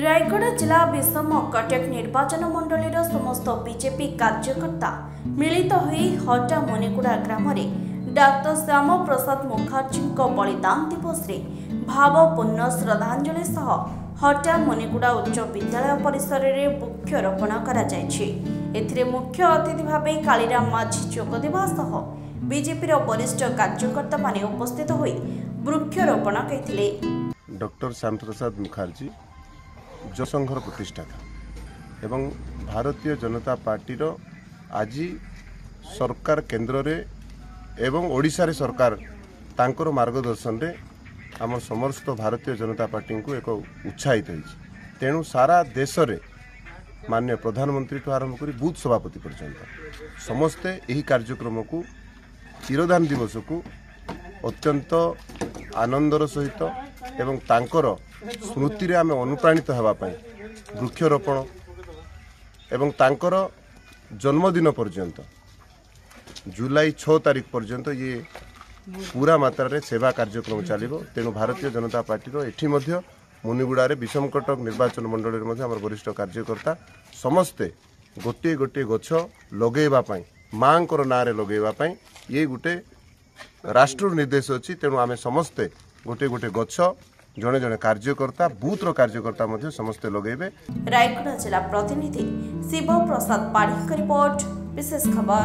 रायगढ़ जिला विषम कटक निर्वाचन मंडल समस्त बीजेपी कार्यकर्ता मिलित होई हटा मनेगुड़ा ग्राम डाक्टर श्याम प्रसाद मुखर्जी बलिदान दिवस रे भावपूर्ण श्रद्धांजलि सह हटा मनेगुड़ा उच्च विद्यालय परिसर में वृक्षरोपण कर मुख्य अतिथि भाव कालीराम माझी जोगदेवा सह बीजेपी वरिष्ठ कार्यकर्ता माने उपस्थित होई वृक्षरोपण करथिले। डॉक्टर श्याम प्रसाद मुखर्जी जनसंघर प्रतिष्ठाता एवं भारतीय जनता पार्टी आज सरकार केंद्र रे एवं ओडिशा रे सरकार तांकर मार्गदर्शन रे आम समस्त भारतीय जनता पार्टी को एक उत्साहित होइछि। तेणु सारा देश रे माननीय प्रधानमंत्री ठू आरंभ कर बूथ सभापति पर्यंत समस्ते यही कार्यक्रम को तिरोधान दिवस को अत्यंत आनंदर सहित एवं तांकर स्मृति रे आमे अनुप्राणित हेबा पई वृक्षरोपण एवं तांकर जन्मदिन पर्यंत जुलाई 6 तारीख पर्यंत ये पूरा मात्रा रे सेवा कार्यक्रम चलिबो। तेणु भारतीय जनता पार्टी रो एठी मध्य मुनिगुड़ा रे विषम कटक निर्वाचन मंडल रे मध्य हमर वरिष्ठ कार्यकर्ता समस्ते गोटे गोटे गछ लगेबा पई मांकर नारे लगेबा पई ये गोटे राष्ट्र निर्देश अछि। तेणु आमे समस्ते गोटे गोटे गछ जड़े जड़े कार्यकर्ता बूथ कार्यकर्ता मध्य समस्ते लगेबे। रायगढ़ जिला प्रतिनिधि शिव प्रसाद पाढ़ी रिपोर्ट विशेष खबर।